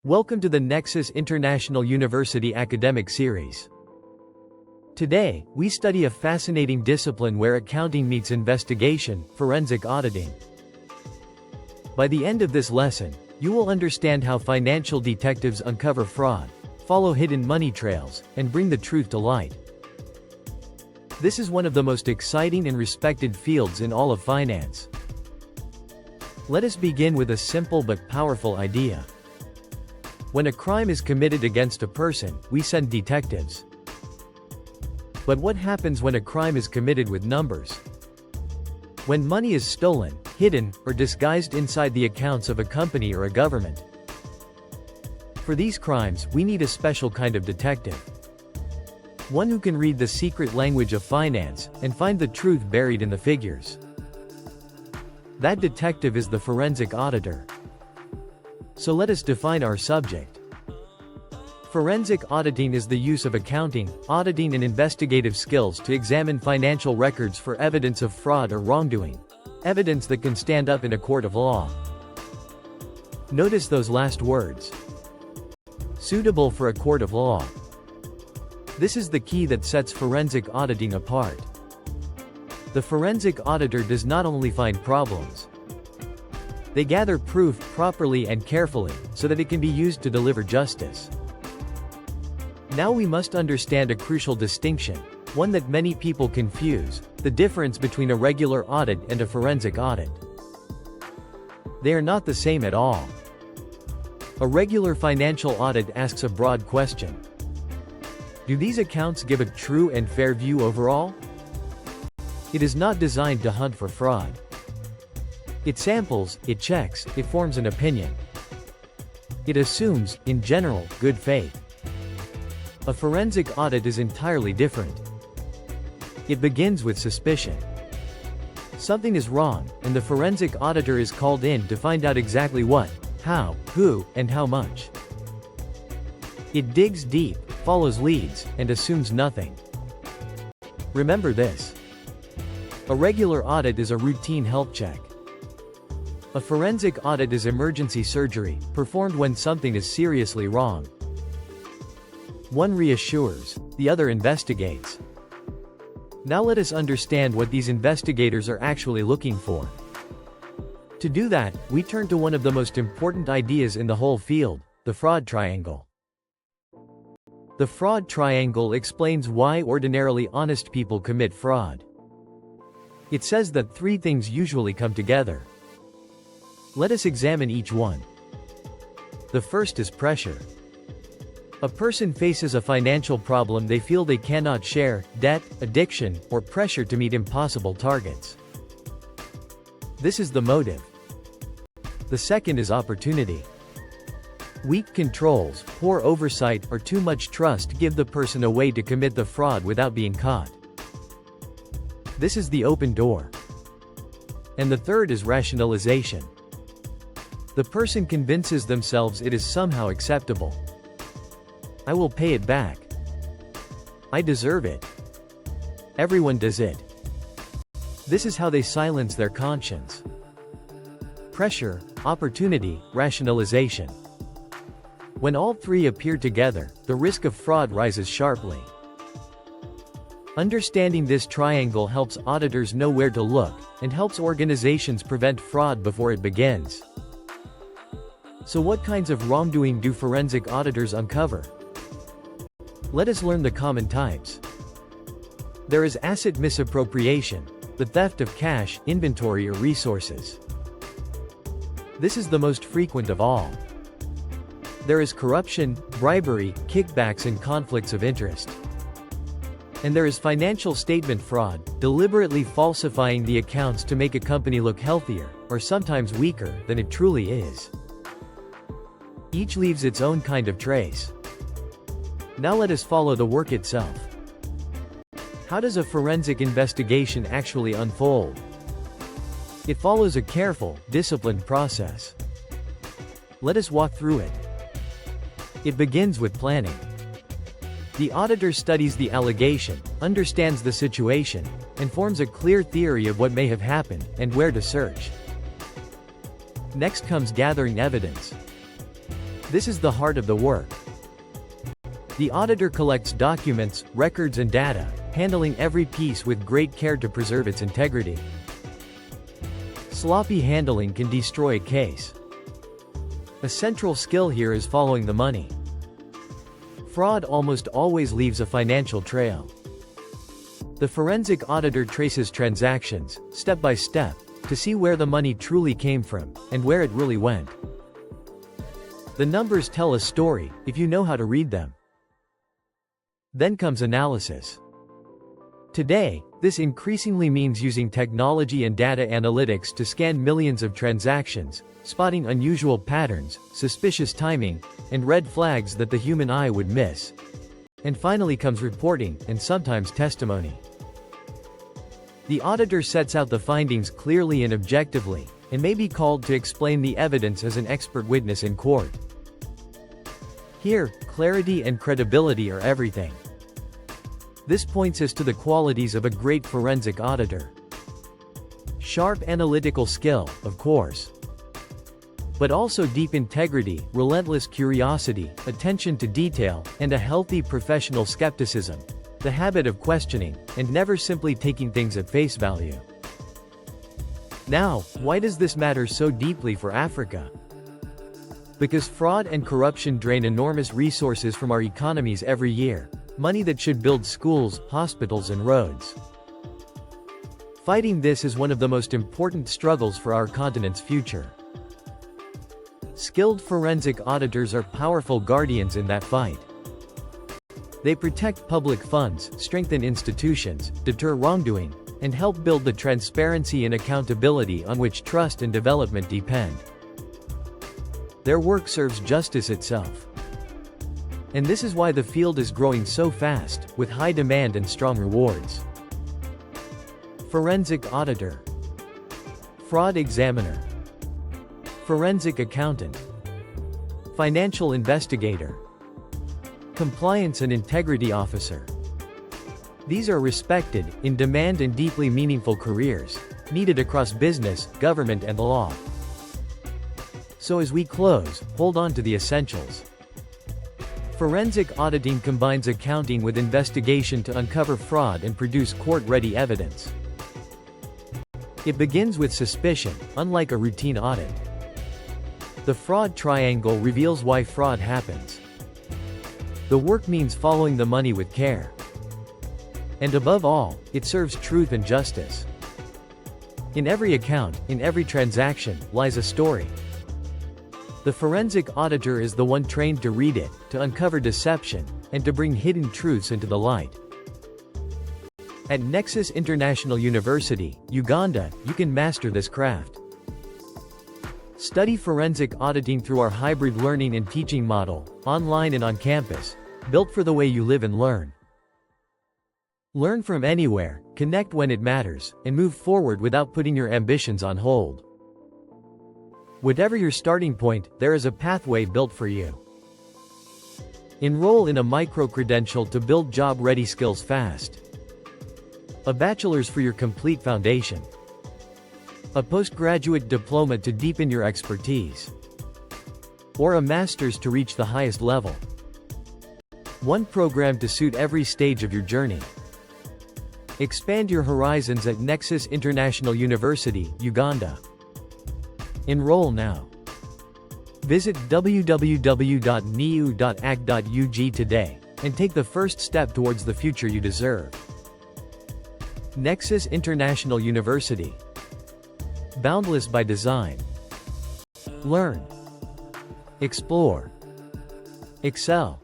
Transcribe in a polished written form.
Welcome to the Nexus International University Academic Series. Today, we study a fascinating discipline where accounting meets investigation, forensic auditing. By the end of this lesson, you will understand how financial detectives uncover fraud, follow hidden money trails, and bring the truth to light. This is one of the most exciting and respected fields in all of finance. Let us begin with a simple but powerful idea. When a crime is committed against a person, we send detectives. But what happens when a crime is committed with numbers? When money is stolen, hidden, or disguised inside the accounts of a company or a government? For these crimes, we need a special kind of detective. One who can read the secret language of finance, and find the truth buried in the figures. That detective is the forensic auditor. So let us define our subject. Forensic auditing is the use of accounting, auditing and investigative skills to examine financial records for evidence of fraud or wrongdoing. Evidence that can stand up in a court of law. Notice those last words. Suitable for a court of law. This is the key that sets forensic auditing apart. The forensic auditor does not only find problems. They gather proof properly and carefully, so that it can be used to deliver justice. Now we must understand a crucial distinction, one that many people confuse: the difference between a regular audit and a forensic audit. They are not the same at all. A regular financial audit asks a broad question. Do these accounts give a true and fair view overall? It is not designed to hunt for fraud. It samples, it checks, it forms an opinion. It assumes, in general, good faith. A forensic audit is entirely different. It begins with suspicion. Something is wrong, and the forensic auditor is called in to find out exactly what, how, who, and how much. It digs deep, follows leads, and assumes nothing. Remember this. A regular audit is a routine health check. A forensic audit is emergency surgery, performed when something is seriously wrong. One reassures, the other investigates. Now let us understand what these investigators are actually looking for. To do that, we turn to one of the most important ideas in the whole field, the fraud triangle. The fraud triangle explains why ordinarily honest people commit fraud. It says that three things usually come together. Let us examine each one. The first is pressure. A person faces a financial problem they feel they cannot share: debt, addiction, or pressure to meet impossible targets. This is the motive. The second is opportunity. Weak controls, poor oversight, or too much trust give the person a way to commit the fraud without being caught. This is the open door. And the third is rationalization. The person convinces themselves it is somehow acceptable. I will pay it back. I deserve it. Everyone does it. This is how they silence their conscience. Pressure, opportunity, rationalization. When all three appear together, the risk of fraud rises sharply. Understanding this triangle helps auditors know where to look, and helps organizations prevent fraud before it begins. So what kinds of wrongdoing do forensic auditors uncover? Let us learn the common types. There is asset misappropriation, the theft of cash, inventory, or resources. This is the most frequent of all. There is corruption, bribery, kickbacks, and conflicts of interest. And there is financial statement fraud, deliberately falsifying the accounts to make a company look healthier, or sometimes weaker, than it truly is. Each leaves its own kind of trace. Now let us follow the work itself. How does a forensic investigation actually unfold? It follows a careful, disciplined process. Let us walk through it. It begins with planning. The auditor studies the allegation, understands the situation, and forms a clear theory of what may have happened, and where to search. Next comes gathering evidence. This is the heart of the work. The auditor collects documents, records and data, handling every piece with great care to preserve its integrity. Sloppy handling can destroy a case. A central skill here is following the money. Fraud almost always leaves a financial trail. The forensic auditor traces transactions, step by step, to see where the money truly came from, and where it really went. The numbers tell a story, if you know how to read them. Then comes analysis. Today, this increasingly means using technology and data analytics to scan millions of transactions, spotting unusual patterns, suspicious timing, and red flags that the human eye would miss. And finally comes reporting, and sometimes testimony. The auditor sets out the findings clearly and objectively, and may be called to explain the evidence as an expert witness in court. Here, clarity and credibility are everything. This points us to the qualities of a great forensic auditor. Sharp analytical skill, of course. But also deep integrity, relentless curiosity, attention to detail, and a healthy professional skepticism, the habit of questioning, and never simply taking things at face value. Now, why does this matter so deeply for Africa? Because fraud and corruption drain enormous resources from our economies every year, money that should build schools, hospitals and roads. Fighting this is one of the most important struggles for our continent's future. Skilled forensic auditors are powerful guardians in that fight. They protect public funds, strengthen institutions, deter wrongdoing, and help build the transparency and accountability on which trust and development depend. Their work serves justice itself. And this is why the field is growing so fast, with high demand and strong rewards. Forensic auditor, fraud examiner, forensic accountant, financial investigator, compliance and integrity officer. These are respected, in-demand and deeply meaningful careers, needed across business, government and the law. So as we close, hold on to the essentials. Forensic auditing combines accounting with investigation to uncover fraud and produce court-ready evidence. It begins with suspicion, unlike a routine audit. The fraud triangle reveals why fraud happens. The work means following the money with care. And above all, it serves truth and justice. In every account, in every transaction, lies a story. The forensic auditor is the one trained to read it, to uncover deception, and to bring hidden truths into the light. At Nexus International University, Uganda, you can master this craft. Study forensic auditing through our hybrid learning and teaching model, online and on campus, built for the way you live and learn. Learn from anywhere, connect when it matters, and move forward without putting your ambitions on hold. Whatever your starting point, there is a pathway built for you. Enroll in a micro-credential to build job-ready skills fast. A bachelor's for your complete foundation. A postgraduate diploma to deepen your expertise. Or a master's to reach the highest level. One program to suit every stage of your journey. Expand your horizons at Nexus International University, Uganda. Enroll now. Visit www.niu.ag.ug today, and take the first step towards the future you deserve. Nexus International University. Boundless by design. Learn. Explore. Excel.